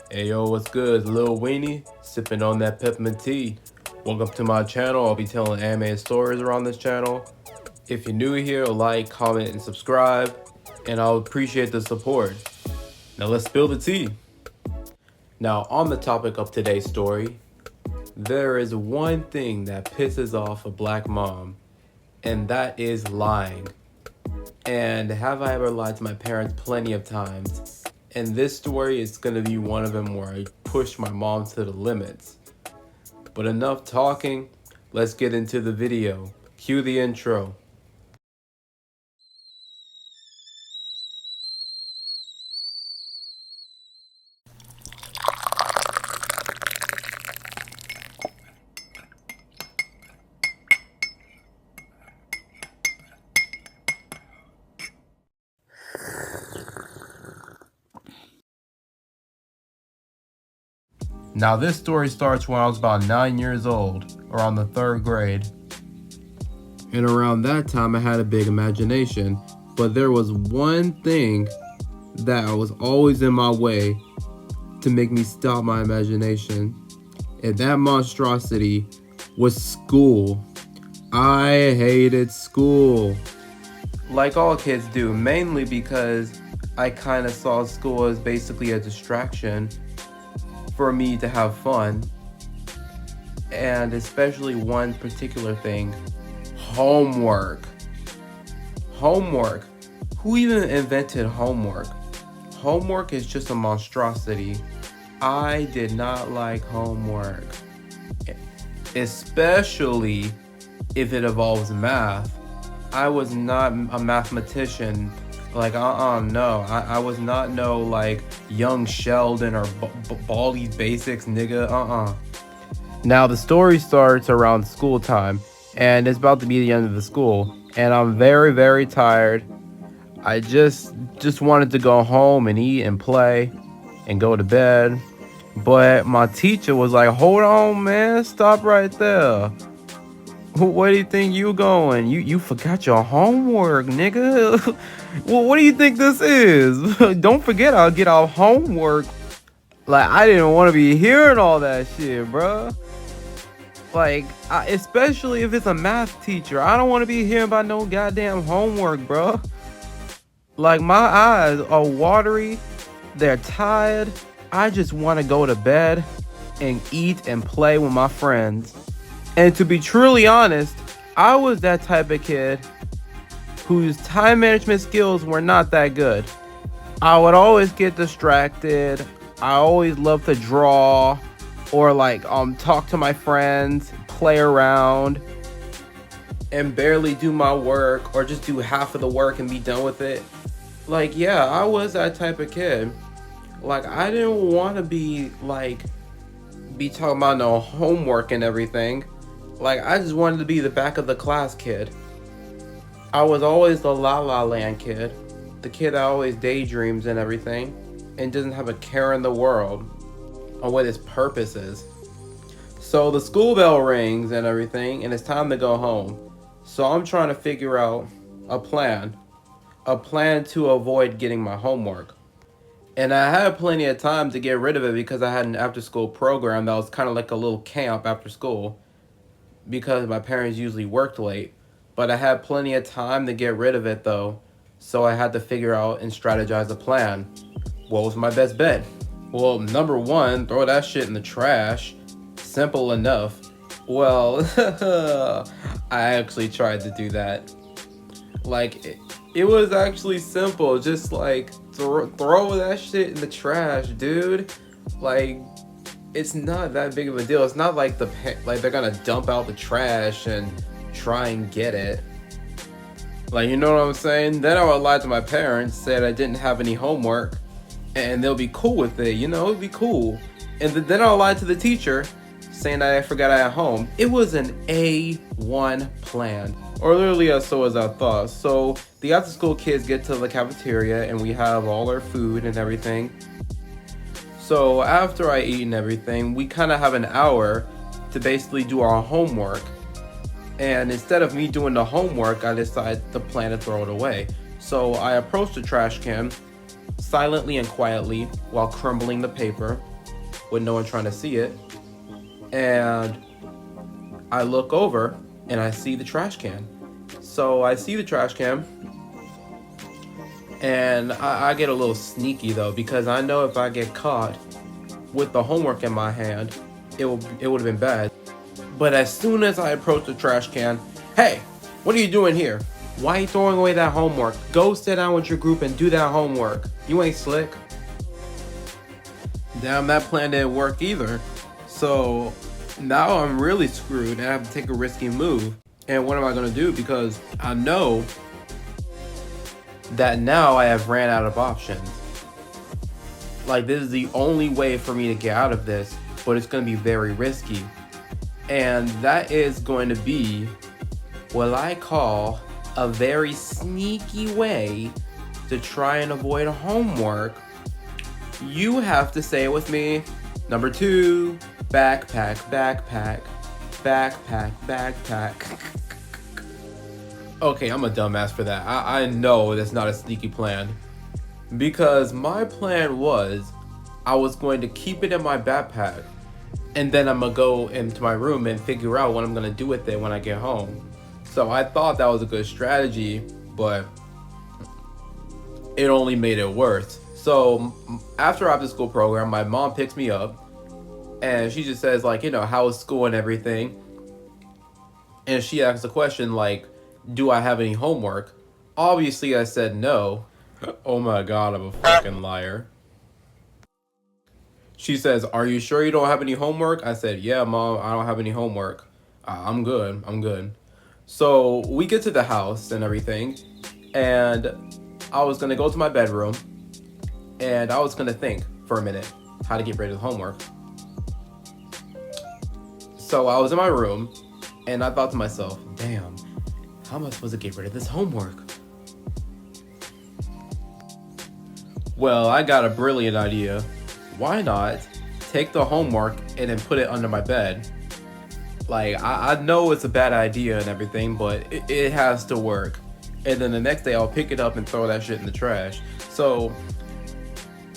Hey yo, what's good? It's Lil Weenie, sipping on that peppermint tea. Welcome to my channel. I'll be telling anime stories around this channel. If you're new here, like, comment, and subscribe, and I'll appreciate the support. Now let's spill the tea. Now, on the topic of today's story, there is one thing that pisses off a black mom, and that is lying. And have I ever lied to my parents? Plenty of times. And this story is going to be one of them where I push my mom to the limits. But enough talking, let's get into the video. Cue the intro. Now this story starts when I was about 9 years old, around the 3rd grade. And around that time I had a big imagination, but there was one thing that was always in my way to make me stop my imagination. And that monstrosity was school. I hated school. Like all kids do, mainly because I kind of saw school as basically a distraction for me to have fun. And especially one particular thing, homework. Homework. Who even invented homework? Homework is just a monstrosity. I did not like homework, especially if it involves math. I was not a mathematician. Like, no. I was not no, like, young Sheldon or Baldi's Basics, nigga, Now, the story starts around school time, and it's about to be the end of the school, and I'm very, very tired. I just wanted to go home and eat and play and go to bed. But my teacher was like, hold on, man, stop right there. Where do you think you going? You forgot your homework, nigga. Well, what do you think this is? Don't forget I'll get our homework. Like, I didn't want to be hearing all that shit, bruh. Like, especially if it's a math teacher. I don't want to be hearing about no goddamn homework, bruh. Like, my eyes are watery. They're tired. I just want to go to bed and eat and play with my friends. And to be truly honest, I was that type of kid whose time management skills were not that good. I would always get distracted. I always loved to draw or talk to my friends, play around, and barely do my work or just do half of the work and be done with it. Like, yeah, I was that type of kid. Like, I didn't want to be talking about no homework and everything. Like, I just wanted to be the back of the class kid. I was always the La La Land kid. The kid that always daydreams and everything and doesn't have a care in the world on what his purpose is. So the school bell rings and everything, and it's time to go home. So I'm trying to figure out a plan to avoid getting my homework. And I had plenty of time to get rid of it because I had an after school program that was kind of like a little camp after school, because my parents usually worked late. But I had plenty of time to get rid of it though, so I had to figure out and strategize a plan. What was my best bet? Well, number one, throw that shit in the trash. Simple enough. Well, I actually tried to do that. Like, it was actually simple. Just like throw that shit in the trash, dude. Like, it's not that big of a deal. It's not like they're gonna dump out the trash and try and get it. Like, you know what I'm saying? Then I would lie to my parents, said I didn't have any homework, and they'll be cool with it. You know, it'd be cool. And then I'll lie to the teacher, saying that I forgot I had home. It was an A1 plan, or literally so as I thought. So the after school kids get to the cafeteria and we have all our food and everything. So after I eat and everything, we kind of have an hour to basically do our homework. And instead of me doing the homework, I decided to plan to throw it away. So I approached the trash can silently and quietly while crumbling the paper with no one trying to see it. And I look over and I see the trash can. So I see the trash can, and I get a little sneaky though, because I know if I get caught with the homework in my hand, it would have been bad. But as soon as I approach the trash can, hey, what are you doing here? Why are you throwing away that homework? Go sit down with your group and do that homework. You ain't slick. Damn, that plan didn't work either. So now I'm really screwed and I have to take a risky move. And what am I gonna do? Because I know that now I have ran out of options. Like, this is the only way for me to get out of this, but it's gonna be very risky. And that is going to be what I call a very sneaky way to try and avoid homework. You have to say it with me. Number 2, backpack, backpack, backpack, backpack. Okay, I'm a dumbass for that. I know that's not a sneaky plan. Because my plan was, I was going to keep it in my backpack, and then I'm gonna go into my room and figure out what I'm gonna do with it when I get home. So I thought that was a good strategy, but it only made it worse. So after after school program, my mom picks me up and she just says, like, how was school and everything? And she asks a question like, do I have any homework? Obviously I said no. Oh my god, I'm a fucking liar. She says, are you sure you don't have any homework? I said, yeah, mom, I don't have any homework. I'm good. So we get to the house and everything, and I was gonna go to my bedroom, and I was gonna think for a minute how to get rid of the homework. So I was in my room, and I thought to myself, damn, how am I supposed to get rid of this homework? Well, I got a brilliant idea. Why not take the homework and then put it under my bed? Like, I know it's a bad idea and everything, but it has to work. And then the next day I'll pick it up and throw that shit in the trash. So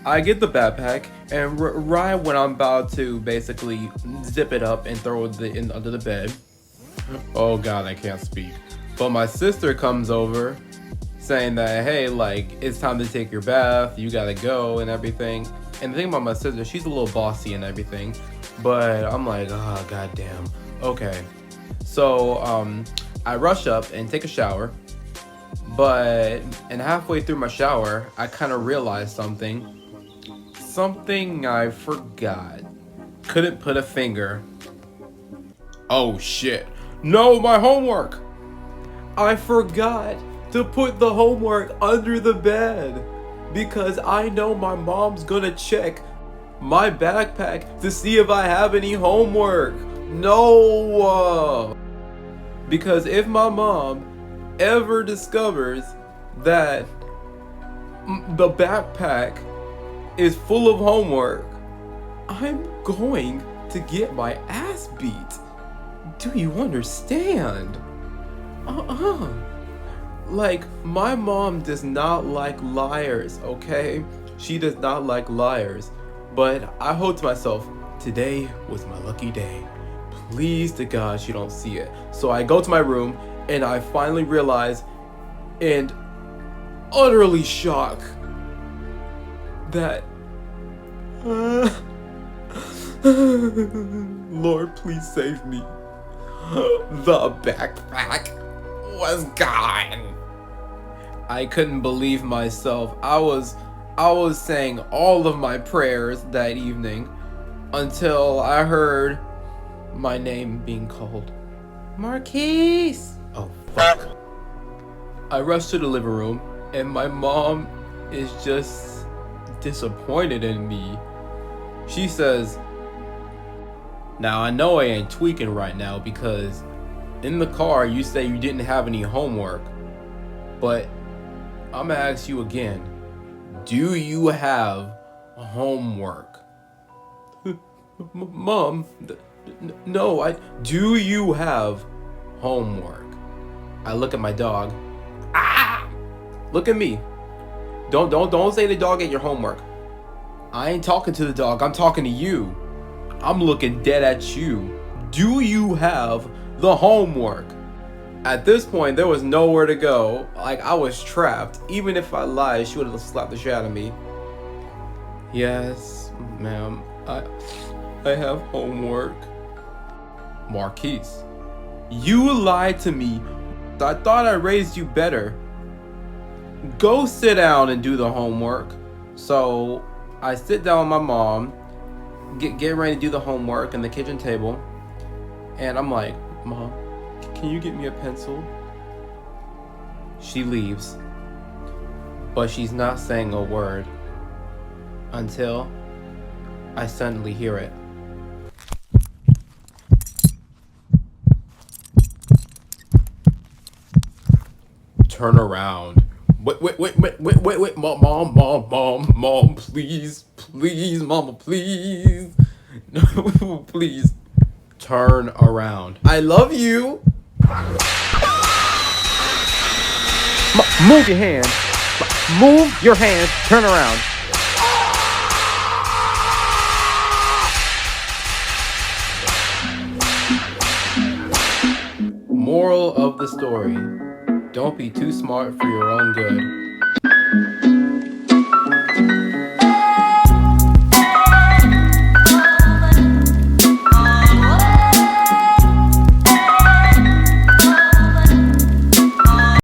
I get the backpack, and right when I'm about to basically zip it up and throw it under the bed, oh god, I can't speak. But my sister comes over saying that, hey, like, it's time to take your bath, you gotta go and everything. And the thing about my sister, she's a little bossy and everything, but I'm like, oh goddamn, okay. So I rush up and take a shower, and halfway through my shower, I kind of realized something I forgot. Couldn't put a finger. Oh shit, no, my homework! I forgot to put the homework under the bed, because I know my mom's gonna check my backpack to see if I have any homework. No! Because if my mom ever discovers that the backpack is full of homework, I'm going to get my ass beat. Do you understand? Like, my mom does not like liars, okay? She does not like liars. But I hope to myself, today was my lucky day. Please to God she don't see it. So I go to my room, and I finally realize, and utterly shock, that Lord, please save me. The backpack was gone. I couldn't believe myself. I was saying all of my prayers that evening until I heard my name being called. Marquise! Oh fuck. I rushed to the living room, and my mom is just disappointed in me. She says, now I know I ain't tweaking right now, because in the car you say you didn't have any homework, but I'm gonna ask you again, do you have homework? Mom, no, do you have homework? I look at my dog. Ah! Look at me. Don't say the dog ate your homework. I ain't talking to the dog. I'm talking to you. I'm looking dead at you. Do you have the homework? At this point, there was nowhere to go. Like, I was trapped. Even if I lied, she would have slapped the shit out of me. Yes, ma'am. I have homework. Marquise, you lied to me. I thought I raised you better. Go sit down and do the homework. So I sit down with my mom, get ready to do the homework in the kitchen table, and I'm like, Mom, can you get me a pencil? She leaves, but she's not saying a word until I suddenly hear it. Turn around. Wait, mom, please, mama, please. No, please. Turn around. I love you. Move your hand. Move your hand. Turn around. Moral of the story: don't be too smart for your own good.